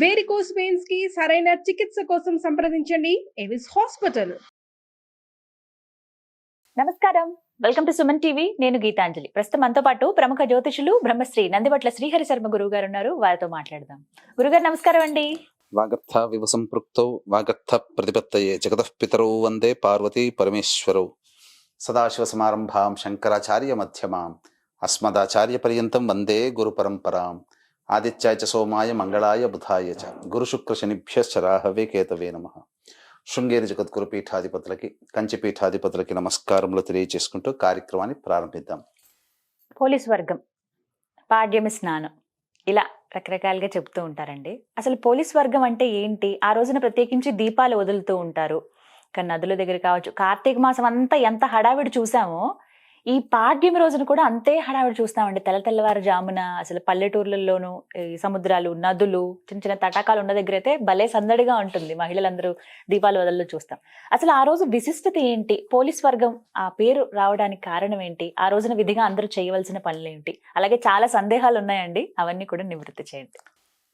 Varicose veins కి సరైన చికిత్స కోసం సంప్రదించండి ఎవిస్ హాస్పిటల్. నమస్కారం, వెల్కమ్ టు సుమన్ టీవీ. నేను గీతాంజలి. ప్రస్తుతం మనతో పాటు ప్రముఖ జ్యోతిషులు బ్రహ్మశ్రీ నందిబట్ల శ్రీహరి శర్మ గురువు గారు ఉన్నారు. వారితో మాట్లాడదాం. గురుగారు నమస్కారం అండి. వాగర్థ వివసంపృక్తౌ వాగర్థ ప్రతిపత్తయే జగతః పితరౌ వందే పార్వతీ పరమేశ్వరౌ. సదాశివ సమారంభాం శంకరాచార్య మధ్యమాం అస్మదాచార్య పర్యంతం వందే గురు పరంపరాం. ఆదిత్యాయ చ సోమాయ మంగళాయ బుధాయ చ గురు శుక్ర శనిభ్యశ్చ రాహవే కేతవే నమః. శృంగేరి జగద్గురు పీఠాధిపతులకి, కంచి పీఠాధిపతులకి నమస్కారములు తెలియజేసుకుంటూ కార్యక్రమాన్ని ప్రారంభిద్దాం. పోలీస్ వర్గం, పాడ్యమి స్నానం, ఇలా రకరకాలుగా చెప్తూ ఉంటారండి. అసలు పోలీస్ వర్గం అంటే ఏంటి? ఆ రోజున ప్రత్యేకించి దీపాలు వదులుతూ ఉంటారు. కానీ నదుల దగ్గర కావచ్చు, కార్తీక మాసం అంతా ఎంత హడావిడి చూసామో ఈ పాడ్యమి రోజున కూడా అంతే హడావిడి చూస్తామండి. తెల్లవారు జామున అసలు పల్లెటూర్లలోనూ సముద్రాలు, నదులు, చిన్న చిన్న తటాకాలు ఉన్న దగ్గర అయితే భలే సందడిగా ఉంటుంది. మహిళలందరూ దీపాలు వదల్లో చూస్తాం. అసలు ఆ రోజు విశిష్టత ఏంటి? పోలీస్ వర్గం ఆ పేరు రావడానికి కారణం ఏంటి? ఆ రోజున విధిగా అందరూ చేయవలసిన పనులు ఏంటి? అలాగే చాలా సందేహాలు ఉన్నాయండి, అవన్నీ కూడా నివృత్తి చేయండి.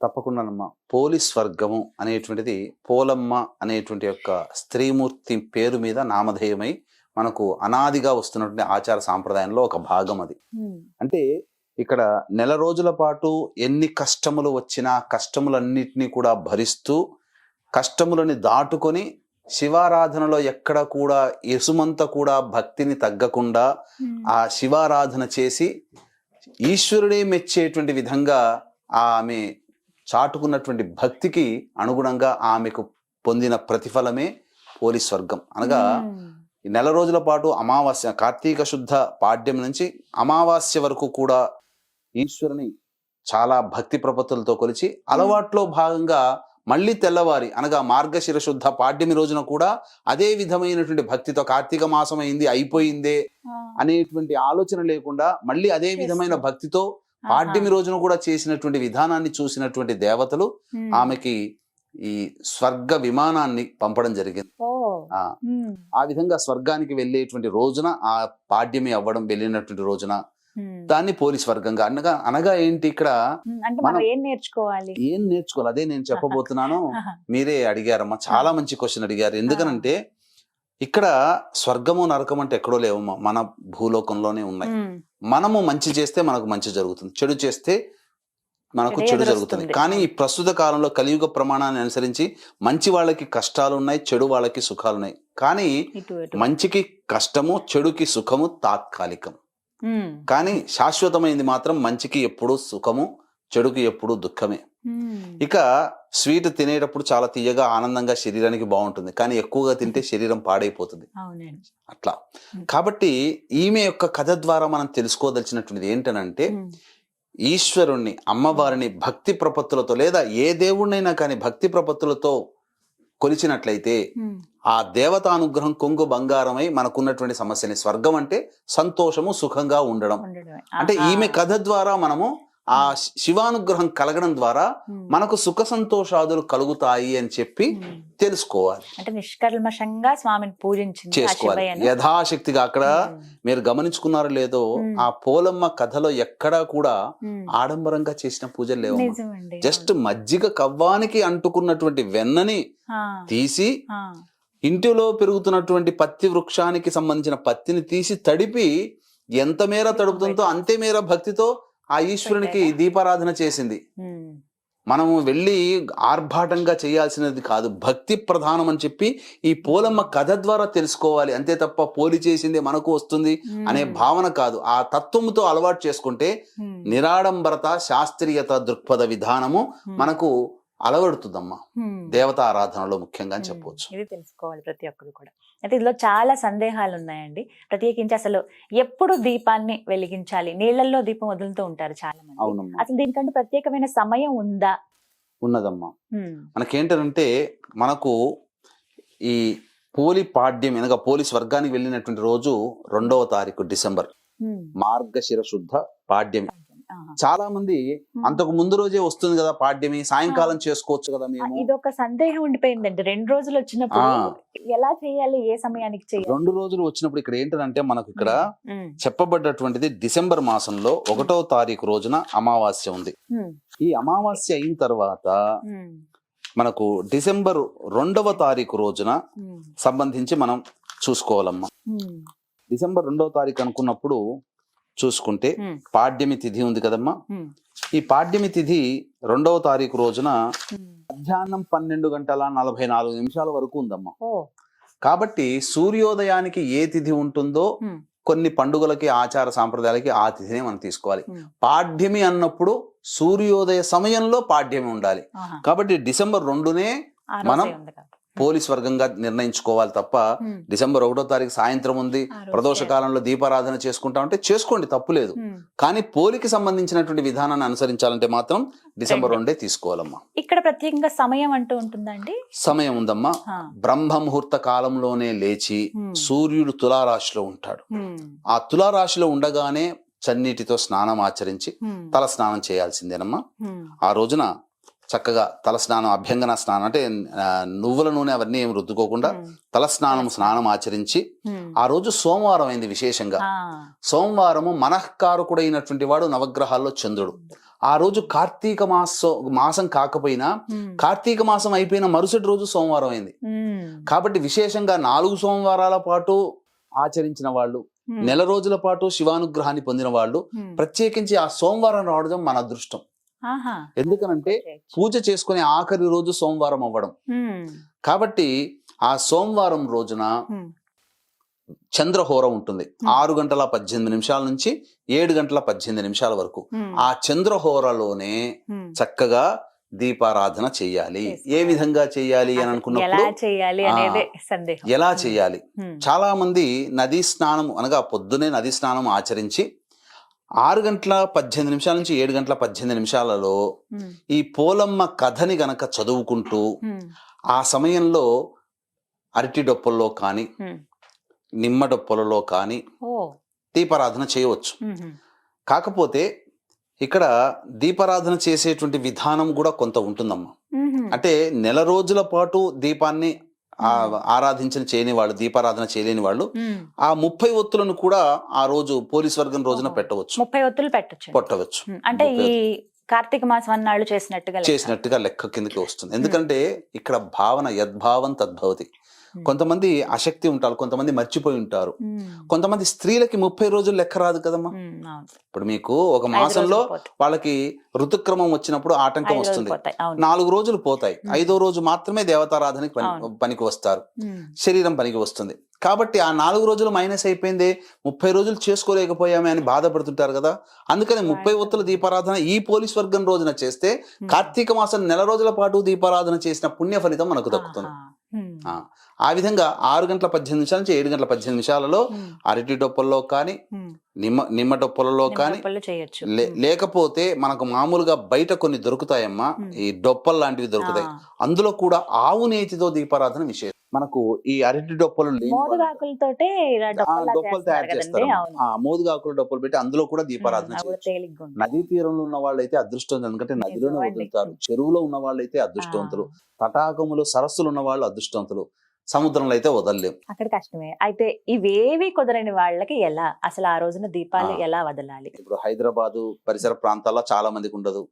తప్పకుండానమ్మా. పోలీస్ వర్గము అనేటువంటిది పోలమ్మ అనేటువంటి యొక్క స్త్రీమూర్తి పేరు మీద నామధేయమై మనకు అనాదిగా వస్తున్నటువంటి ఆచార సాంప్రదాయంలో ఒక భాగం అది. అంటే ఇక్కడ నెల రోజుల పాటు ఎన్ని కష్టములు వచ్చినా కష్టములన్నిటినీ కూడా భరిస్తూ కష్టములని దాటుకొని శివారాధనలో ఎక్కడ కూడా ఎసుమంత కూడా భక్తిని తగ్గకుండా ఆ శివారాధన చేసి ఈశ్వరుడే మెచ్చేటువంటి విధంగా ఆమె చాటుకున్నటువంటి భక్తికి అనుగుణంగా ఆమెకు పొందిన ప్రతిఫలమే పోలీస్ వర్గం. అనగా ఈ నెల రోజుల పాటు అమావాస్య, కార్తీక శుద్ధ పాడ్యం నుంచి అమావాస్య వరకు కూడా ఈశ్వరుని చాలా భక్తి ప్రపత్తులతో కొలిచి అలవాట్లో భాగంగా మళ్ళీ తెల్లవారి అనగా మార్గశిర శుద్ధ పాడ్యమి రోజున కూడా అదే విధమైనటువంటి భక్తితో కార్తీక మాసం అయింది అయిపోయిందే అనేటువంటి ఆలోచన లేకుండా మళ్ళీ అదే విధమైన భక్తితో పాడ్యమి రోజున కూడా చేసినటువంటి విధానాన్ని చూసినటువంటి దేవతలు ఆమెకి ఈ స్వర్గ విమానాన్ని పంపడం జరిగింది. ఆ విధంగా స్వర్గానికి వెళ్ళేటువంటి రోజున ఆ పాడ్యమి అవ్వడం, వెళ్ళినటువంటి రోజున దాన్ని పోలీస్ వర్గంగా అనగా ఏంటి? ఇక్కడ మనం ఏం నేర్చుకోవాలి అదే నేను చెప్పబోతున్నాను. మీరే అడిగారమ్మా, చాలా మంచి క్వశ్చన్ అడిగారు. ఎందుకనంటే ఇక్కడ స్వర్గము నరకం అంటే ఎక్కడో లేవమ్మా, మన భూలోకంలోనే ఉన్నాయి. మనము మంచి చేస్తే మనకు మంచి జరుగుతుంది, చెడు చేస్తే మనకు చెడు జరుగుతుంది. కానీ ఈ ప్రస్తుత కాలంలో కలియుగ ప్రమాణాన్ని అనుసరించి మంచి వాళ్ళకి కష్టాలు ఉన్నాయి, చెడు వాళ్ళకి సుఖాలు ఉన్నాయి. కానీ మంచికి కష్టము, చెడుకి సుఖము తాత్కాలికం. కానీ శాశ్వతమైంది మాత్రం మంచికి ఎప్పుడూ సుఖము, చెడుకి ఎప్పుడూ దుఃఖమే. ఇక స్వీట్ తినేటప్పుడు చాలా తీయగా ఆనందంగా శరీరానికి బాగుంటుంది, కానీ ఎక్కువగా తింటే శరీరం పాడైపోతుంది. అట్లా కాబట్టి ఈమె యొక్క కథ ద్వారా మనం తెలుసుకోదలిచినటువంటిది ఏంటనంటే, ఈశ్వరుణ్ణి, అమ్మవారిని భక్తి ప్రపత్తులతో లేదా ఏ దేవుణ్ణైనా కానీ భక్తి ప్రపత్తులతో కొలిచినట్లయితే ఆ దేవతానుగ్రహం కొంగు బంగారమై మనకున్నటువంటి సమస్యని, స్వర్గం అంటే సంతోషము, సుఖంగా ఉండడం. అంటే ఈమె కథ ద్వారా మనము ఆ శివానుగ్రహం కలగడం ద్వారా మనకు సుఖ సంతోషాదులు కలుగుతాయి అని చెప్పి తెలుసుకోవాలి. అంటే నిష్కల్మషంగా స్వామిని చేసుకోవాలి యథాశక్తిగా. అక్కడ మీరు గమనించుకున్నారో లేదో, ఆ పోలమ్మ కథలో ఎక్కడా కూడా ఆడంబరంగా చేసిన పూజలు లేవు. జస్ట్ మజ్జిగ కవ్వానికి అంటుకున్నటువంటి వెన్నని తీసి, ఇంటిలో పెరుగుతున్నటువంటి పత్తి వృక్షానికి సంబంధించిన పత్తిని తీసి తడిపి ఎంత మేర తడుపుతుందో అంతే మేర భక్తితో ఆ ఈశ్వరునికి దీపారాధన చేసింది. మనము వెళ్ళి ఆర్భాటంగా చేయాల్సినది కాదు, భక్తి ప్రధానం అని చెప్పి ఈ పోలమ్మ కథ ద్వారా తెలుసుకోవాలి. అంతే తప్ప పోలి చేసిందే మనకు వస్తుంది అనే భావన కాదు. ఆ తత్వముతో అలవాటు చేసుకుంటే నిరాడంబరత, శాస్త్రీయత దృక్పథ విధానము మనకు అలవడుతుందమ్మా దేవతా ఆరాధనలో ముఖ్యంగా అని చెప్పవచ్చు. ఇది తెలుసుకోవాలి ప్రతి ఒక్కరు కూడా. అయితే ఇందులో చాలా సందేహాలు ఉన్నాయండి. ప్రత్యేకించి అసలు ఎప్పుడు దీపాన్ని వెలిగించాలి? నీళ్లలో దీపం వదులుతూ ఉంటారు చాలా మంది. అవునమ్మా. అసలు దీనికంటే ప్రత్యేకమైన సమయం ఉందా? ఉన్నదమ్మా. మనకేంటంటే, మనకు ఈ పోలి పాడ్యం అనగా పోలీస్ వర్గానికి వెళ్ళినటువంటి రోజు 2వ తారీఖు డిసెంబర్, మార్గశిర శుద్ధ పాడ్యమి. ఆహా. చాలా మంది అంతకు ముందు రోజే వస్తుంది కదా పాడ్యమి, సాయంకాలం చేసుకోవచ్చు కదా మేము. ఇదొక సందేహం ఉండిపోయిందండి. 2 రోజులు వచ్చినప్పుడు ఎలా చేయాలి, ఏ సమయానికి చేయాలి? 2 రోజులు వచ్చినప్పుడు ఇక్కడ ఏంటంటే మనకు ఇక్కడ ఉమ్, చెప్పబడ్డటువంటిది డిసెంబర్ మాసంలో 1వ తారీఖు రోజున అమావాస్య ఉంది. ఉమ్, ఈ అమావాస్య అయిన తర్వాత ఉమ్, మనకు డిసెంబర్ 2వ తారీఖు రోజున ఉమ్, సంబంధించి మనం చూసుకోవాలమ్మా. ఉమ్, డిసెంబర్ 2వ తారీఖు అనుకున్నప్పుడు చూసుకుంటే ఉమ్, పాడ్యమి తిథి ఉంది కదమ్మా. ఉమ్, ఈ పాడ్యమి తిథి 2వ తారీఖు రోజున ఉమ్. మధ్యాహ్నం 12:44 వరకు ఉందమ్మా. ఓ, కాబట్టి సూర్యోదయానికి ఏ తిథి ఉంటుందో ఉమ్, కొన్ని పండుగలకి ఆచార సాంప్రదాయాలకి ఆ తిథినే మనం తీసుకోవాలి. ఉమ్, పాడ్యమి అన్నప్పుడు సూర్యోదయ సమయంలో పాడ్యమి ఉండాలి. ఆహా. కాబట్టి డిసెంబర్ 2నే ఆ మనం రోజే ఉంది కాబట్టి. పోలీస్ వర్గంగా నిర్ణయించుకోవాలి తప్ప ఉమ్, డిసెంబర్ 1వ తారీఖు సాయంత్రం ఉంది, ఆ రోజే. ప్రదోష కాలంలో దీపారాధన చేసుకుంటామంటే చేసుకోండి, తప్పులేదు. ఉమ్. కానీ పోలికి సంబంధించినటువంటి విధానాన్ని అనుసరించాలంటే మాత్రం డిసెంబర్ 2 2 తీసుకోవాలమ్మా. ఇక్కడ ప్రత్యేకంగా సమయం అంటూ ఉంటుందండి? సమయం ఉందమ్మా. ఆ. బ్రహ్మ ముహూర్త కాలంలోనే లేచి ఉమ్, సూర్యుడు తులారాశిలో ఉంటాడు. ఉమ్, ఆ తులారాశిలో ఉండగానే చన్నీటితో స్నానం ఆచరించి ఉమ్, తల స్నానం చేయాల్సిందేనమ్మా. ఉమ్, ఆ రోజున చక్కగా తల స్నానం, అభ్యంగన స్నానం అంటే నువ్వుల నూనె అవన్నీ ఏమి రుద్దుకోకుండా ఉమ్, తల స్నానం ఆచరించి, ఉమ్. ఆ రోజు సోమవారం అయింది విశేషంగా. ఆ, సోమవారము మనఃకారకుడైనటువంటి వాడు నవగ్రహాల్లో చంద్రుడు. ఆ రోజు కార్తీక మాసం కాకపోయినా ఉమ్, కార్తీక మాసం అయిపోయిన మరుసటి రోజు సోమవారం అయింది. ఉమ్, కాబట్టి విశేషంగా 4 సోమవారాల పాటు ఆచరించిన వాళ్ళు, ఉమ్, నెల రోజుల పాటు శివానుగ్రహాన్ని పొందిన వాళ్ళు ఉమ్. ప్రత్యేకించి ఆ సోమవారం రావడం మన అదృష్టం. ఆహా. ఎందుకనంటే పూజ చేసుకునే ఆఖరి రోజు సోమవారం అవ్వడం. ఉమ్, కాబట్టి ఆ సోమవారం రోజున ఉమ్, చంద్రహోర ఉంటుంది. 6:18 నుంచి 7:18 వరకు. ఉమ్, ఆ చంద్రహోరలోనే ఉమ్. చక్కగా దీపారాధన చెయ్యాలి. ఏ విధంగా చెయ్యాలి అని ఎలా అనుకున్నప్పుడు చేయాలి అనేదే సందేహం. ఎలా చేయాలి? ఉమ్, చాలా మంది నదీ స్నానం అనగా పొద్దునే నదీ స్నానం ఆచరించి 6:18 నుంచి 7:18 ఉమ్, ఈ పోలమ్మ కథని గనక చదువుకుంటూ ఉమ్, ఆ సమయంలో అరటి డొప్పల్లో కానీ ఉమ్. నిమ్మ డొప్పలలో కానీ ఓ, దీపారాధన చేయవచ్చు. ఉమ్, కాకపోతే ఇక్కడ దీపారాధన చేసేటువంటి విధానం కూడా కొంత ఉంటుందమ్మా. ఉమ్, అంటే నెల రోజుల పాటు దీపాన్ని చేయని వాళ్ళు, దీపారాధన చేయలేని వాళ్ళు ఉమ్. ఆ 30 ఒత్తులను కూడా ఆ రోజు పోలీస్ వర్గం రోజున ఓహో. పెట్టవచ్చు. 30 ఒత్తులు పెట్టచ్చు. కొట్టవచ్చు. అంటే 30 ఈ కార్తీక మాసం అన్నాళ్ళు చేసినట్టుగా లెక్క కిందకి వస్తుంది. ఎందుకంటే ఇక్కడ భావన యద్భావం తద్భవతి. కొంతమంది ఆసక్తి ఉంటారు, కొంతమంది మర్చిపోయి ఉంటారు. కొంతమంది స్త్రీలకి 30 రోజులు లెక్క రాదు కదమ్మా. ఇప్పుడు మీకు ఒక మాసంలో వాళ్ళకి ఋతుక్రమం వచ్చినప్పుడు ఆటంకం వస్తుంది, 4 రోజులు పోతాయి. 5వ రోజు మాత్రమే దేవతారాధనకి పనికి వస్తారు, శరీరం పనికి వస్తుంది. కాబట్టి ఆ 4 రోజులు మైనస్ అయిపోయింది, 30 రోజులు చేసుకోలేకపోయామే అని బాధపడుతుంటారు కదా. అందుకని 30 ఒత్తుల దీపారాధన ఈ పోలీస్ వర్గం రోజున చేస్తే కార్తీక మాసం నెల రోజుల పాటు దీపారాధన చేసిన పుణ్య ఫలితం మనకు దక్కుతుంది. ఆ విధంగా 6:18 నుంచి 7:18 అరటి డొప్పల్లో కానీ నిమ్మ డొప్పలలో కానీ లేకపోతే మనకు మామూలుగా బయట కొన్ని దొరుకుతాయమ్మా, ఈ డొప్పల్ లాంటివి దొరుకుతాయి. అందులో కూడా ఆవు నేతితో దీపారాధన విశేషం. మనకు ఈ అరటి డొప్పలు డొప్పలు తయారు చేస్తారు. మోదుగాకుల డొప్పలు పెట్టి అందులో కూడా దీపారాధన చేయొచ్చు. నదీ తీరంలో ఉన్న వాళ్ళు అయితే అదృష్టవంతులు, ఎందుకంటే నదిలోనే వదులుతారు. చెరువులో ఉన్న వాళ్ళు అయితే అదృష్టవంతులు, తటాకములు సరస్సులు ఉన్న వాళ్ళు అదృష్టవంతులు, సముద్రంలో అయితే వదలలేము. అక్కడ కష్టమే. అయితే ఇవేవి కుదరని వాళ్ళకి ఎలా అసలు ఆ రోజున దీపాలు ఎలా వదలాలి? ఇప్పుడు హైదరాబాదు పరిసర ప్రాంతాల్లో చాలా మందికి ఉండదు,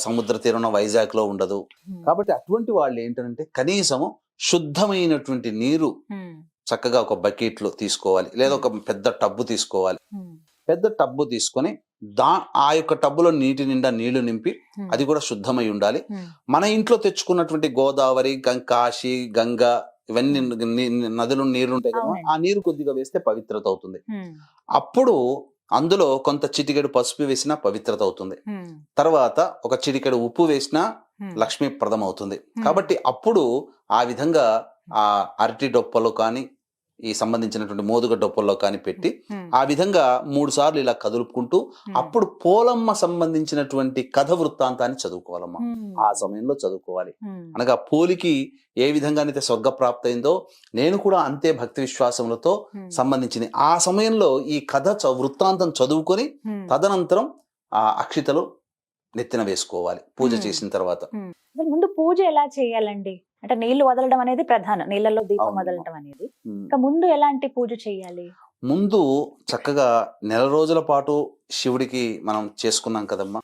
సముద్ర తీరం వైజాగ్ లో ఉండదు. కాబట్టి అటువంటి వాళ్ళు ఏంటంటే కనీసము శుద్ధమైనటువంటి నీరు చక్కగా ఒక బకెట్ లో తీసుకోవాలి, లేదా ఒక పెద్ద టబ్బు తీసుకోవాలి. పెద్ద టబ్బు తీసుకొని ఆ యొక్క టబ్బులో నీటి నిండా నీళ్లు నింపి, అది కూడా శుద్ధమై ఉండాలి. మన ఇంట్లో తెచ్చుకున్నటువంటి గోదావరి, కాశీ, గంగా ఇవన్నీ నదులు నీళ్లు ఉంటాయి కదా, ఆ నీరు కొద్దిగా వేస్తే పవిత్రత అవుతుంది. అప్పుడు అందులో కొంత చిటికెడు పసుపు వేసినా పవిత్రత అవుతుంది. తర్వాత ఒక చిటికెడు ఉప్పు వేసినా లక్ష్మీప్రదం అవుతుంది. కాబట్టి అప్పుడు ఆ విధంగా ఆ అరటి డొప్పలో కానీ ఈ సంబంధించినటువంటి మోదుగ డొప్పల్లో కానీ పెట్టి ఆ విధంగా 3 సార్లు ఇలా కదులుపుకుంటూ అప్పుడు పోలమ్మ సంబంధించినటువంటి కథ వృత్తాంతాన్ని చదువుకోవాలమ్మా. ఆ సమయంలో చదువుకోవాలి. అనగా పోలికి ఏ విధంగానైతే స్వర్గప్రాప్తి అయిందో నేను కూడా అంతే భక్తి విశ్వాసములతో సంబంధించింది. ఆ సమయంలో ఈ కథ వృత్తాంతం చదువుకొని తదనంతరం ఆ అక్షితలు నెత్తిన వేసుకోవాలి పూజ చేసిన తర్వాత. అసలు ముందు పూజ ఎలా చేయాలండి? అంటే నీళ్లు వదలడం అనేది ప్రధానం, నీళ్ళలో దీపం అవునమ్మా. వదలడం అనేది. ఉమ్. ఇంకా ముందు ఎలాంటి పూజ చేయాలి? ముందు చక్కగా నెల రోజుల పాటు శివుడికి మనం చేసుకున్నాం కదమ్మా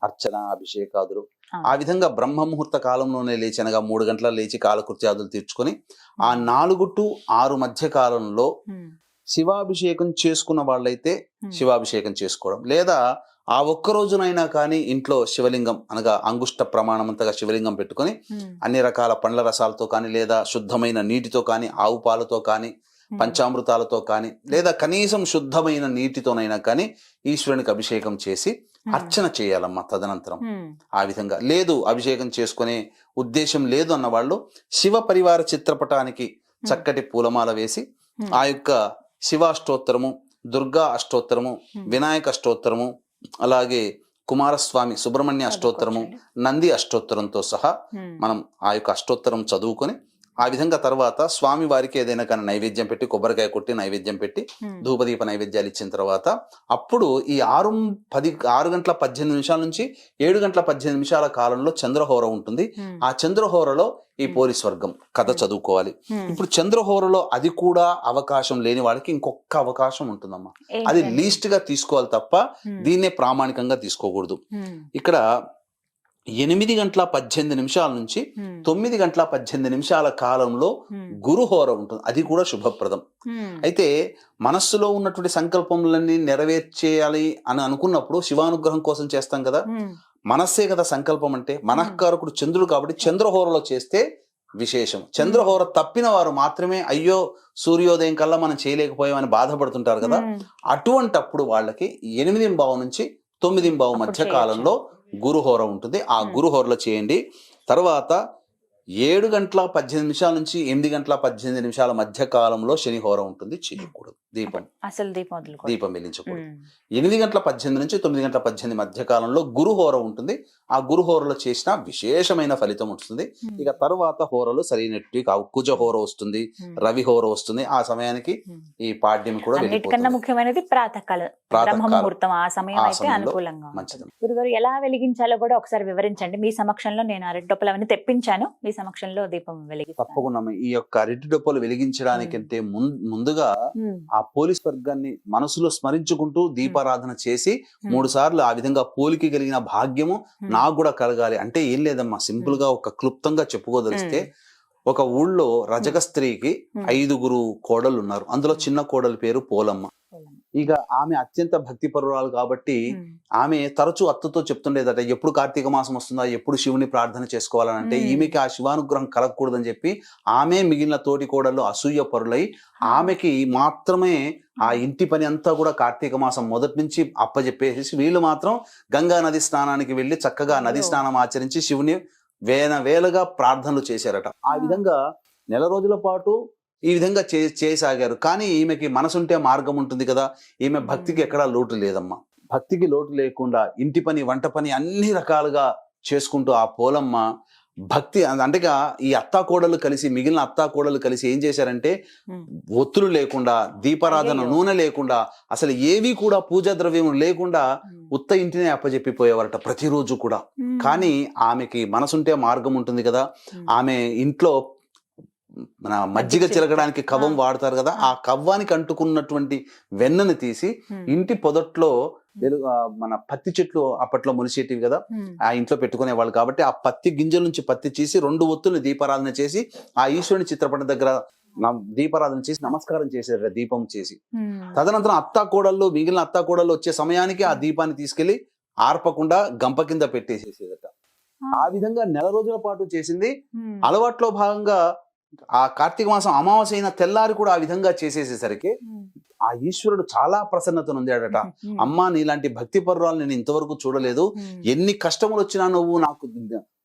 అర్చన అభిషేకాదులు. ఆ విధంగా బ్రహ్మ ముహూర్త కాలంలోనే లేచి అనగా 3 గంటల లేచి కాలకృత్యాదులు తీర్చుకొని ఆ 4 to 6 మధ్య కాలంలో శివాభిషేకం చేసుకున్న వాళ్ళైతే శివాభిషేకం చేసుకోవడం, లేదా ఆ ఒక్క రోజునైనా కానీ ఇంట్లో శివలింగం అనగా అంగుష్ట ప్రమాణమంతగా శివలింగం పెట్టుకొని అన్ని రకాల పండ్ల రసాలతో కానీ, లేదా శుద్ధమైన నీటితో కానీ, ఆవు పాలతో కానీ, పంచామృతాలతో కానీ, లేదా కనీసం శుద్ధమైన నీటితోనైనా కానీ ఈశ్వరునికి అభిషేకం చేసి అర్చన చేయాలమ్మా. తదనంతరం ఆ విధంగా లేదు అభిషేకం చేసుకునే ఉద్దేశం లేదు అన్న వాళ్ళు శివ పరివార చిత్రపటానికి చక్కటి పూలమాల వేసి ఆ యొక్క శివాష్టోత్తరము, దుర్గా అష్టోత్తరము, వినాయక అష్టోత్తరము, అలాగే కుమారస్వామి సుబ్రహ్మణ్య అష్టోత్తరము, నంది అష్టోత్తరంతో సహా మనం ఆ యొక్క అష్టోత్తరం చదువుకొని ఆ విధంగా తర్వాత స్వామి వారికి ఏదైనా కానీ నైవేద్యం పెట్టి, కొబ్బరికాయ కొట్టి నైవేద్యం పెట్టి, ధూపదీప నైవేద్యాలు ఇచ్చిన తర్వాత అప్పుడు ఈ 6 గంటల 18 నిమిషాల నుంచి 7 గంటల 18 నిమిషాల కాలంలో చంద్రహోర ఉంటుంది. ఆ చంద్రహోరలో ఈ పోలీస్ వర్గం కథ చదువుకోవాలి. ఇప్పుడు చంద్రహోరలో అది కూడా అవకాశం లేని వాళ్ళకి ఇంకొక అవకాశం ఉంటుందమ్మా. అది లీస్ట్ గా తీసుకోవాలి తప్ప దీన్నే ప్రామాణికంగా తీసుకోకూడదు. ఇక్కడ 8 గంటల 18 నిమిషాల నుంచి 9 గంటల 18 నిమిషాల కాలంలో గురుహోర ఉంటుంది. అది కూడా శుభప్రదం. అయితే మనస్సులో ఉన్నటువంటి సంకల్పములన్నీ నెరవేర్చేయాలి అని అనుకున్నప్పుడు శివానుగ్రహం కోసం చేస్తాం కదా, మనస్సే కదా సంకల్పం అంటే. మనఃకారకుడు చంద్రుడు కాబట్టి చంద్రహోరలో చేస్తే విశేషం. చంద్రహోర తప్పిన వారు మాత్రమే అయ్యో సూర్యోదయం కల్లా మనం చేయలేకపోయామని బాధపడుతుంటారు కదా, అటువంటప్పుడు వాళ్ళకి 8:15 నుంచి 9:15 మధ్య కాలంలో గురుహోర ఉంటుంది. ఆ గురుహోరలో చేయండి. తర్వాత 7 గంటల 18 నిమిషాల నుంచి 8 గంటల 18 నిమిషాల మధ్య కాలంలో శనిహోర ఉంటుంది. చేయకూడదు దీపం వెలిగించకూడదు. 8 గంటల 18 నుంచి 9 గంటల 18 మధ్య కాలంలో గురుహోర ఉంటుంది. ఆ గురుహోరలో చేసిన విశేషమైన ఫలితం ఉంటుంది. ఇక తర్వాత హోరలు సరైనట్టు కావు. కుజహోర వస్తుంది, రవిహోర వస్తుంది. ఆ సమయానికి ఈ పాడ్యం కూడా అన్నిటికన్నా ముఖ్యమైనది ప్రాతకాలం, బ్రహ్మముహూర్తం. ఆ సమయం అయితే అనుకూలంగా మంచిది. గురుగారు ఎలా వెలిగించాలో కూడా ఒకసారి వివరించండి. మీ సమక్షంలో నేను అరటి డొప్పలు అవన్నీ తెప్పించాను, మీ సమక్షంలో దీపం వెలిగిస్తాను. తప్పకుండా. ఈ యొక్క అరటి డొప్పలు వెలిగించడానికంటే ముందుగా ఆ పోలీస్ వర్గాన్ని మనసులో స్మరించుకుంటూ దీపారాధన చేసి 3 సార్లు ఆ విధంగా పోలికి కలిగిన భాగ్యము నాకు కూడా కలగాలి అంటే ఏం లేదమ్మా. సింపుల్ గా ఒక క్లుప్తంగా చెప్పుకోదలిస్తే, ఒక ఊళ్ళో రజక స్త్రీకి 5 కోడళ్ళు ఉన్నారు. అందులో చిన్న కోడలి పేరు పోలమ్మ. ఇక ఆమె అత్యంత భక్తి పరురాలు కాబట్టి ఆమె తరచూ అత్తతో చెప్తుండేదట, ఎప్పుడు కార్తీక మాసం వస్తుందా, ఎప్పుడు శివుని ప్రార్థన చేసుకోవాలని. అంటే ఈమెకి ఆ శివానుగ్రహం కలగకూడదని చెప్పి ఆమె మిగిలిన తోటి కోడళ్ళు అసూయ పరులై ఆమెకి మాత్రమే ఆ ఇంటి పని అంతా కూడా కార్తీక మాసం మొదటి నుంచి అప్పచెప్పేసి వీళ్ళు మాత్రం గంగా నది స్నానానికి వెళ్ళి చక్కగా నది స్నానం ఆచరించి శివుని వేలగా ప్రార్థనలు చేశారట. ఆ విధంగా నెల రోజుల పాటు ఈ విధంగా చేయసాగారు. కానీ ఈమెకి మనసుంటే మార్గం ఉంటుంది కదా, ఈమె భక్తికి ఎక్కడా లోటు లేదమ్మా. భక్తికి లోటు లేకుండా ఇంటి పని, వంట పని అన్ని రకాలుగా చేసుకుంటూ ఆ పోలమ్మ భక్తి అంటేగా ఈ అత్తాకోడలు కలిసి, మిగిలిన అత్తాకోడలు కలిసి ఏం చేశారంటే, ఒత్తులు లేకుండా, దీపారాధన నూనె లేకుండా, అసలు ఏవి కూడా పూజా ద్రవ్యం లేకుండా ఉత్త ఇంటినే అప్పచెప్పిపోయేవారట ప్రతిరోజు కూడా. కానీ ఆమెకి మనసుంటే మార్గం ఉంటుంది కదా, ఆమె ఇంట్లో మన మజ్జిగ చిలకడానికి కవ్వం వాడతారు కదా, ఆ కవ్వానికి అంటుకున్నటువంటి వెన్నను తీసి ఇంటి పొదట్లో మన పత్తి చెట్లు అప్పట్లో మొలిసేటివి కదా, ఆ ఇంట్లో పెట్టుకునే వాళ్ళు కాబట్టి ఆ పత్తి గింజల నుంచి పత్తి చేసి 2 ఒత్తుల్ని దీపారాధన చేసి ఆ ఈశ్వరుని చిత్రపటం దగ్గర దీపారాధన చేసి నమస్కారం చేశారు దీపం చేసి. తదనంతరం మిగిలిన అత్తాకోడళ్ళు వచ్చే సమయానికి ఆ దీపాన్ని తీసుకెళ్లి ఆర్పకుండా గంప కింద పెట్టేసేసేదట. ఆ విధంగా నెల రోజుల పాటు చేసింది. అలవాట్లో భాగంగా ఆ కార్తీక మాసం అమావాస్య అయిన తెల్లారి కూడా ఆ విధంగా చేసేసేసరికి ఆ ఈశ్వరుడు చాలా ప్రసన్నత నొందాడట. అమ్మా, నీలాంటి భక్తి పరురాలు నేను ఇంతవరకు చూడలేదు. ఎన్ని కష్టములు వచ్చినా నువ్వు నాకు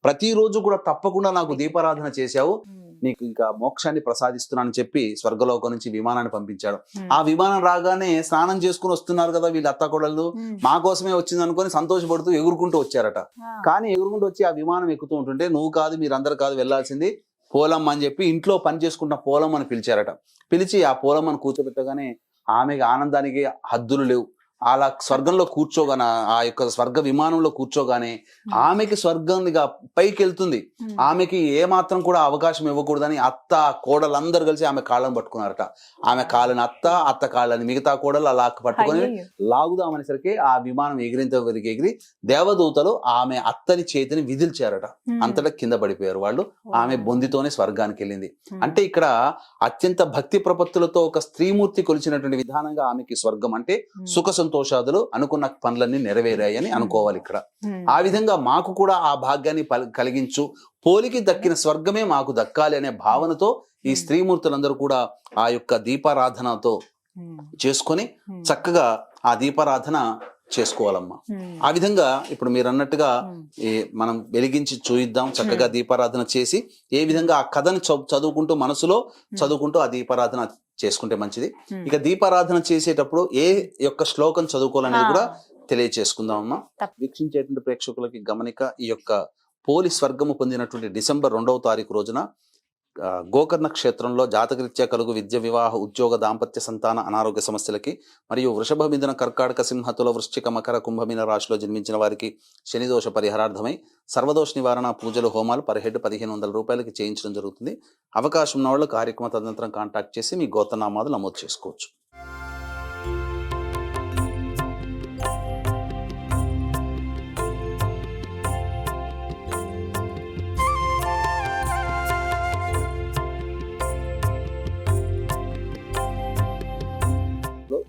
ప్రతిరోజు కూడా తప్పకుండా నాకు దీపారాధన చేశావు, నీకు ఇంకా మోక్షాన్ని ప్రసాదిస్తున్నానని చెప్పి స్వర్గలోకం నుంచి విమానాన్ని పంపించాడు. ఆ విమానం రాగానే స్నానం చేసుకుని వస్తున్నారు కదా వీళ్ళు అత్తకోడళ్ళు, మా కోసమే వచ్చింది అనుకుని సంతోషపడుతూ ఎగురుకుంటూ వచ్చారట. కానీ ఎగురుకుంటూ వచ్చి ఆ విమానం ఎక్కుతూ ఉంటుంటే, నువ్వు కాదు, మీరందరూ కాదు వెళ్లాల్సింది పోలమ్మ అని చెప్పి ఇంట్లో పని చేసుకుంటున్న పోలమ్మని పిలిచారట. పిలిచి ఆ పోలమ్మను కూర్చోబెట్టగానే ఆమెకి ఆనందానికి హద్దులు లేవు. అలా స్వర్గంలో కూర్చోగానే, ఆ యొక్క స్వర్గ విమానంలో కూర్చోగానే ఆమెకి స్వర్గంగా పైకి వెళ్తుంది. ఆమెకి ఏ మాత్రం కూడా అవకాశం ఇవ్వకూడదని అత్త కోడలందరూ కలిసి ఆమె కాళ్ళని పట్టుకున్నారట. ఆమె కాళ్ళని అత్త కాళ్ళని మిగతా కోడలు అలా పట్టుకొని లాగుదామనేసరికి ఆ విమానం ఎగిరింత ఎగిరి దేవదూతలు ఆమె అత్తని చేతిని విదిల్చారట. అంతటా కింద పడిపోయారు వాళ్ళు. ఆమె బొందితోనే స్వర్గానికి వెళ్ళింది. అంటే ఇక్కడ అత్యంత భక్తి ప్రపత్తులతో ఒక స్త్రీమూర్తి కొలిచినటువంటి విధానంగా ఆమెకి స్వర్గం అంటే సుఖ సంతోషాదులు అనుకున్న పనులన్నీ నెరవేరాయని అనుకోవాలి ఇక్కడ. ఆ విధంగా మాకు కూడా ఆ భాగ్యాన్ని కలిగించు, పోలికి దక్కిన స్వర్గమే మాకు దక్కాలి అనే భావనతో ఈ స్త్రీమూర్తులందరూ కూడా ఆ యొక్క దీపారాధనతో చేసుకొని చక్కగా ఆ దీపారాధన చేసుకోవాలమ్మా. ఆ విధంగా ఇప్పుడు మీరు అన్నట్టుగా మనం వెలిగించి చూయిద్దాం, చక్కగా దీపారాధన చేసి ఏ విధంగా ఆ కథని చదువుకుంటూ మనసులో చదువుకుంటూ ఆ దీపారాధన చేసుకుంటే మంచిది. ఇక దీపారాధన చేసేటప్పుడు ఏ యొక్క శ్లోకం చదువుకోవాలనేది కూడా తెలియచేసుకుందాం అమ్మా. వీక్షించేటువంటి ప్రేక్షకులకి గమనిక, ఈ యొక్క పోలి స్వర్గము పొందినటువంటి డిసెంబర్ 2వ తారీఖు రోజున గోకర్ణ క్షేత్రంలో జాతకరీత్యా కలుగు విద్య, వివాహ, ఉద్యోగ, దాంపత్య, సంతాన, అనారోగ్య సమస్యలకి మరియు వృషభ, మిథున, కర్కాటక, సింహ, తుల, వృశ్చిక, మకర, కుంభమీన రాశిలో జన్మించిన వారికి శనిదోష పరిహారార్థమై సర్వదోష నివారణ పూజలు, హోమాలు పర్ హెడ్ 1500 రూపాయలకి చేయించడం జరుగుతుంది. అవకాశం ఉన్న వాళ్ళు కార్యక్రమ తదనంతరం కాంటాక్ట్ చేసి మీ గోత్రనామాలు నమోదు చేసుకోవచ్చు.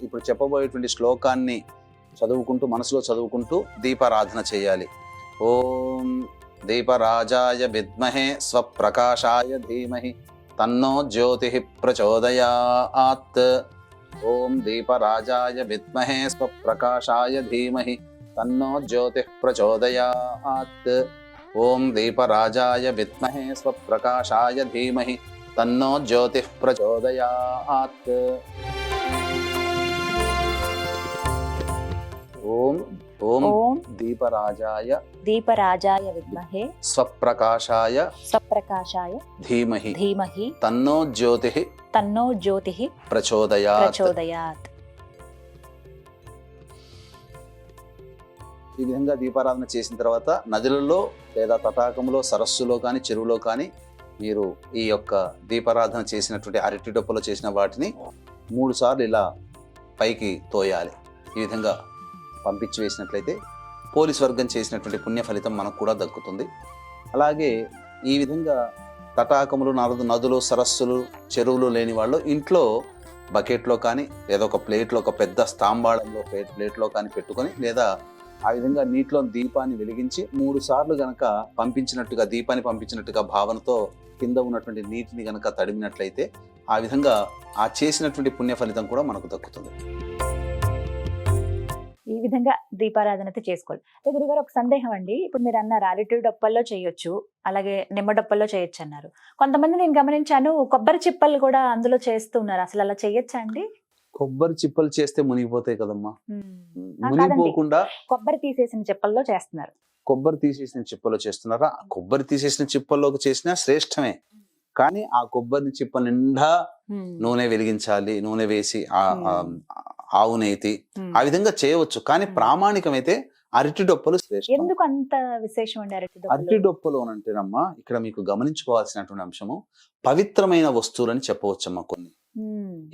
ఇప్పుడు చెప్పబోయేటువంటి శ్లోకాన్ని చదువుకుంటూ మనసులో చదువుకుంటూ దీపారాధన చేయాలి. ఓం దీపరాజాయ విద్మహే స్వప్రకాశాయ ధీమహి తన్నో జ్యోతి ప్రచోదయాత్. ఓం దీపరాజాయ విద్మహే స్వప్రకాశాయ ధీమహి తన్నో జ్యోతి ప్రచోదయాత్. ఓం దీపరాజాయ విద్మహే స్వప్రకాశాయ ధీమహి తన్నో జ్యోతి ప్రచోదయాత్. ఓం ఓం ఓం దీపరాజాయ విద్మహే స్వప్రకాశాయ ధీమహి తన్నో జ్యోతి ప్రచోదయాత్. ఈ విధంగా దీపారాధన చేసిన తర్వాత నదులలో లేదా తటాకంలో, సరస్సులో కానీ చెరువులో కానీ మీరు ఈ యొక్క దీపారాధన చేసినటువంటి అరటి డొప్పలో చేసిన వాటిని 3 సార్లు ఇలా పైకి తోయాలి. ఈ విధంగా పంపించి వేసినట్లయితే పోలీస్ వర్గం చేసినటువంటి పుణ్య ఫలితం మనకు కూడా దక్కుతుంది. అలాగే ఈ విధంగా తటాకములు, నదులు, సరస్సులు, చెరువులు లేని వాళ్ళు ఇంట్లో బకెట్లో కానీ లేదా ఒక ప్లేట్లో, ఒక పెద్ద స్తాంబాళంలో ప్లేట్లో కానీ పెట్టుకొని లేదా ఆ విధంగా నీటిలో దీపాన్ని వెలిగించి 3 సార్లు గనక దీపాన్ని పంపించినట్టుగా భావనతో కింద ఉన్నటువంటి నీటిని గనక తడిమినట్లయితే ఆ విధంగా ఆ చేసినటువంటి పుణ్య ఫలితం కూడా మనకు దక్కుతుంది. ఈ విధంగా దీపారాధన అయితే చేసుకోవాలి. గురుగారు, ఒక సందేహం అండి. ఇప్పుడు మీరు అన్నారు అరటి డొప్పల్లో చేయొచ్చు, అలాగే నిమ్మ డొప్పల్లో చేయొచ్చు అన్నారు. కొంతమంది నేను గమనించాను కొబ్బరి చిప్పలు కూడా అందులో చేస్తున్నారు. అసలు అలా చేయొచ్చా అండి? కొబ్బరి చిప్పలు చేస్తే మునిగిపోతాయి కదమ్మా. మునిగిపోకుండా కొబ్బరి తీసేసిన చిప్పల్లో చేస్తున్నారు. కొబ్బరి తీసేసిన చిప్పలో చేస్తున్నారా? కొబ్బరి తీసేసిన చిప్పల్లోకి చేసినా శ్రేష్టమే. కానీ ఆ కొబ్బరి చిప్ప నిండా నూనె వెలిగించాలి, నూనె వేసి ఆవు నేతి ఆ విధంగా చేయవచ్చు. కానీ ప్రామాణికమైతే అరటి డొప్పలు శ్రేష్టం. ఎందుకు అంత విశేషం అండి అరటి డొప్పలు అంటేనమ్మా, ఇక్కడ మీకు గమనించుకోవాల్సినటువంటి అంశము పవిత్రమైన వస్తువులని చెప్పవచ్చమ్మా. కొన్ని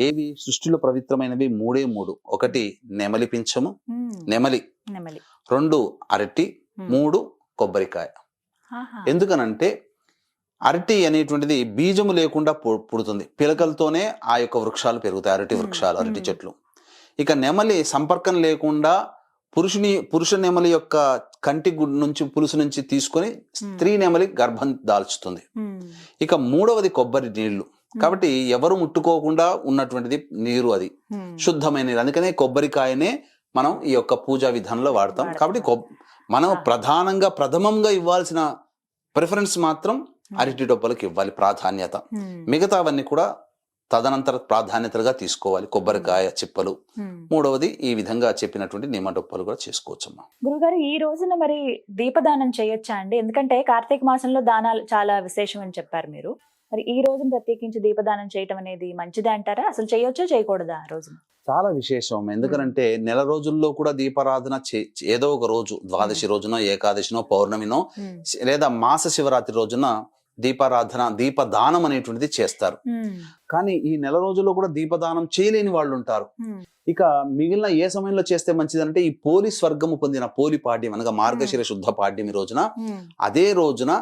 ఏవి సృష్టిలో పవిత్రమైనవి 3 ఒకటి నెమలి పింఛము, నెమలి. 2 అరటి, 3 కొబ్బరికాయ. ఎందుకనంటే అరటి అనేటువంటిది బీజము లేకుండా పుడుతుంది. పిలకలతోనే ఆ యొక్క వృక్షాలు పెరుగుతాయి, అరటి వృక్షాలు, అరటి చెట్లు. ఇక నెమలి సంపర్కం లేకుండా పురుష నెమలి యొక్క కంటి గుడ్డు నుంచి, పులుసు నుంచి తీసుకొని స్త్రీ నెమలి గర్భం దాల్చుతుంది. ఇక 3వది కొబ్బరి నీళ్లు. కాబట్టి ఎవరు ముట్టుకోకుండా ఉన్నటువంటిది నీరు, అది శుద్ధమైన నీరు. అందుకనే కొబ్బరికాయనే మనం ఈ యొక్క పూజా విధానంలో వాడతాం. కాబట్టి మనం ప్రథమంగా ఇవ్వాల్సిన ప్రిఫరెన్స్ మాత్రం అరటి డొప్పలకు ఇవ్వాలి ప్రాధాన్యత. మిగతావన్నీ కూడా తదనంతర ప్రాధాన్యతగా తీసుకోవాలి. కొబ్బరికాయ చిప్పలు, 3వది ఈ విధంగా చెప్పినటువంటి నిమ్మ డొప్పలు కూడా చేసుకోవచ్చమ్మా. గురుగారు, ఈ రోజున మరి దీపదానం చేయొచ్చా అండి? ఎందుకంటే కార్తీక మాసంలో దానాలు చాలా విశేషం అని చెప్పారు మీరు. మరి ఈ రోజున ప్రత్యేకించి దీపదానం చేయటం అనేది మంచిదే అంటారా? అసలు చేయొచ్చా చేయకూడదా ఆ రోజున? చాలా విశేషం. ఎందుకంటే నెల రోజుల్లో కూడా దీపారాధన ఏదో ఒక రోజు, ద్వాదశి రోజునో, ఏకాదశినో, పౌర్ణమినో, లేదా మాస శివరాత్రి రోజున దీపారాధన, దీపదానం అనేటువంటిది చేస్తారు. కానీ ఈ నెల రోజుల్లో కూడా దీపదానం చేయలేని వాళ్ళు ఉంటారు. ఇక మిగిలిన ఏ సమయంలో చేస్తే మంచిదంటే ఈ పోలి స్వర్గము పొందిన పోలి పాడ్యం అనగా మార్గశిర శుద్ధ పాడ్యమి రోజున, అదే రోజున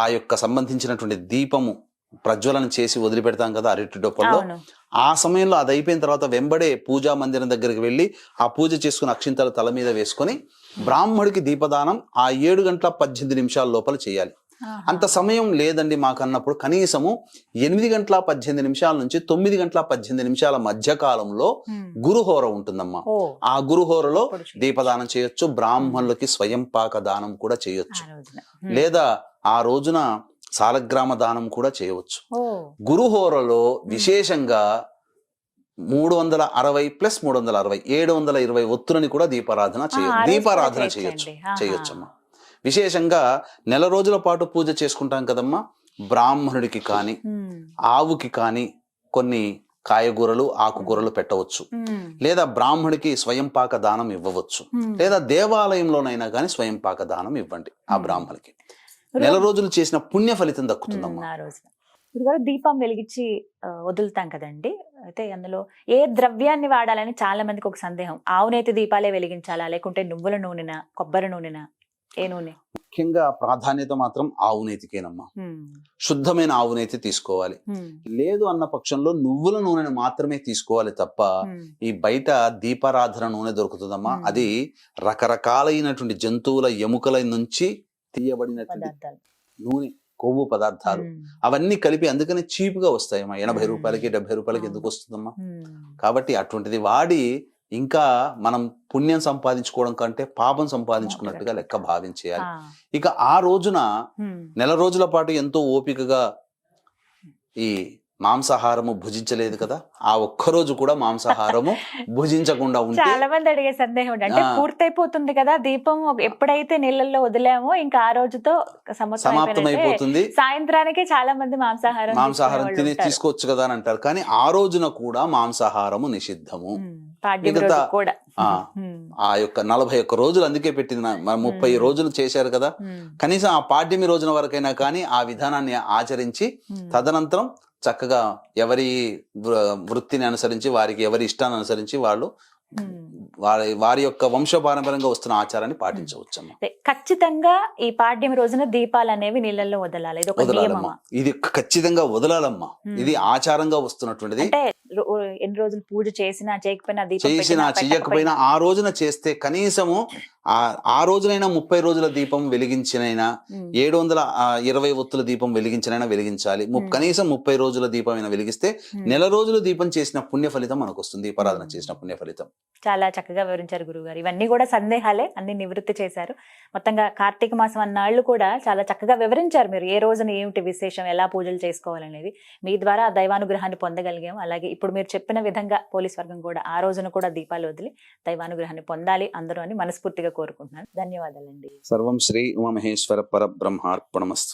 ఆ యొక్క సంబంధించినటువంటి దీపము ప్రజ్వలన చేసి వదిలిపెడతాం కదా అరటి డొప్పల్లో, ఆ సమయంలో అది అయిపోయిన తర్వాత వెంబడే పూజా మందిరం దగ్గరికి వెళ్ళి ఆ పూజ చేసుకుని అక్షింతలు తల మీద వేసుకొని బ్రాహ్మడికి దీపదానం ఆ 7 గంటల 18 నిమిషాల లోపల చేయాలి. అంత సమయం లేదండి మాకన్నప్పుడు కనీసము 8 గంటల 18 నిమిషాల నుంచి 9 గంటల 18 నిమిషాల మధ్య కాలంలో గురుహోర ఉంటుందమ్మా. ఆ గురుహోరలో దీపదానం చేయొచ్చు. బ్రాహ్మణులకి స్వయం పాక దానం కూడా చేయొచ్చు. లేదా ఆ రోజున సాలగ్రామ దానం కూడా చేయవచ్చు. గురుహోరలో విశేషంగా 360 + 360 720 ఒత్తులని కూడా దీపారాధన చేయొచ్చమ్మా. విశేషంగా నెల రోజుల పాటు పూజ చేసుకుంటాం కదమ్మా. బ్రాహ్మణుడికి కానీ ఆవుకి కానీ కొన్ని కాయగూరలు, ఆకుకూరలు పెట్టవచ్చు. లేదా బ్రాహ్మణుడికి స్వయం పాక దానం ఇవ్వవచ్చు. లేదా దేవాలయంలోనైనా కానీ స్వయం పాక దానం ఇవ్వండి. ఆ బ్రాహ్మణుడికి నెల రోజులు చేసిన పుణ్య ఫలితం దక్కుతుందమ్మా. దీపం వెలిగించి వదులుతాం కదండి, అయితే అందులో ఏ ద్రవ్యాన్ని వాడాలని చాలా మందికి ఒక సందేహం. ఆవునేతి దీపాలే వెలిగించాలా, లేకుంటే నువ్వుల నూనెనా, కొబ్బరి నూనెనా, ఏ నూనె? ముఖ్యంగా ప్రాధాన్యత మాత్రం ఆవునేతికేనమ్మా. శుద్ధమైన ఆవునేతి తీసుకోవాలి. లేదు అన్న పక్షంలో నువ్వుల నూనెను మాత్రమే తీసుకోవాలి తప్ప ఈ బయట దీపారాధన నూనె దొరుకుతుందమ్మా. అది రకరకాలైనటువంటి జంతువుల ఎముకల నుంచి తీయబడినటువంటి నూనె, కొవ్వు పదార్థాలు అవన్నీ కలిపి అందుకనే చీప్ గా వస్తాయమ్మా. 80 రూపాయలకి 70 రూపాయలకి ఎందుకు వస్తుందమ్మా? కాబట్టి అటువంటిది వాడి ఇంకా మనం పుణ్యం సంపాదించుకోవడం కంటే పాపం సంపాదించుకున్నట్టుగా లెక్క భావించేయాలి. ఇక ఆ రోజున నెల రోజుల పాటు ఎంతో ఓపికగా ఈ మాంసాహారము భుజించలేదు కదా, ఆ ఒక్కరోజు కూడా మాంసాహారము భుజించకుండా ఉంటే చాలా మంది అడిగే సందేహం అంటే పూర్తయిపోతుంది కదా దీపం, ఎప్పుడైతే నీళ్ళల్లో వదిలామో ఇంకా ఆ రోజుతో సమాప్తం అయిపోతుంది, సాయంత్రానికి చాలా మంది మాంసాహారం తిని తీసుకోవచ్చు కదా అని అంటారు. కానీ ఆ రోజున కూడా మాంసాహారము నిషిద్ధము. ఆ యొక్క 41 రోజులు అందుకే పెట్టింది. 30 రోజులు చేశారు కదా, కనీసం ఆ పాడ్యమి రోజున వరకైనా కానీ ఆ విధానాన్ని ఆచరించి తదనంతరం చక్కగా ఎవరి వృత్తిని అనుసరించి, వారికి ఎవరి ఇష్టాన్ని అనుసరించి వాళ్ళు వారి యొక్క వంశపారంపర్యంగా వస్తున్న ఆచారాన్ని పాటించవచ్చమ్మా. ఖచ్చితంగా ఈ పాడ్యమి రోజున దీపాలు అనేవి నీళ్ళల్లో వదలాలి, ఇది ఖచ్చితంగా వదలాలమ్మా. ఇది ఆచారంగా వస్తున్నటువంటిది. అంటే ఎన్ని రోజులు పూజ చేసినా చెయ్యకపోయినా ఆ రోజున చేస్తే కనీసము ఆ రోజునైనా 30 రోజుల దీపం వెలిగించినైనా 720 ఒత్తుల దీపం వెలిగించినైనా వెలిగించాలి. కనీసం 30 రోజుల దీపమైనా వెలిగిస్తే నెల రోజులు దీపం చేసిన పుణ్య ఫలితం మనకు వస్తుంది. దీపారాధన చేసిన పుణ్య ఫలితం. చాలా చక్కగా వివరించారు గురువుగారు. ఇవన్నీ కూడా సందేహాలే, అన్ని నివృత్తి చేశారు. మొత్తంగా కార్తీక మాసం అన్నాళ్ళు కూడా చాలా చక్కగా వివరించారు మీరు. ఏ రోజున ఏమిటి విశేషం, ఎలా పూజలు చేసుకోవాలనేది మీ ద్వారా దైవానుగ్రహాన్ని పొందగలిగాము. అలాగే ఇప్పుడు మీరు చెప్పిన విధంగా పోలీస్ వర్గం కూడా ఆ రోజున కూడా దీపాలు వదిలి దైవానుగ్రహాన్ని పొందాలి అందరూ అని మనస్ఫూర్తిగా కోరుకుంటున్నాను. ధన్యవాదాలండి. సర్వం శ్రీ ఉమామహేశ్వర పరబ్రహ్మార్పణమస్తు.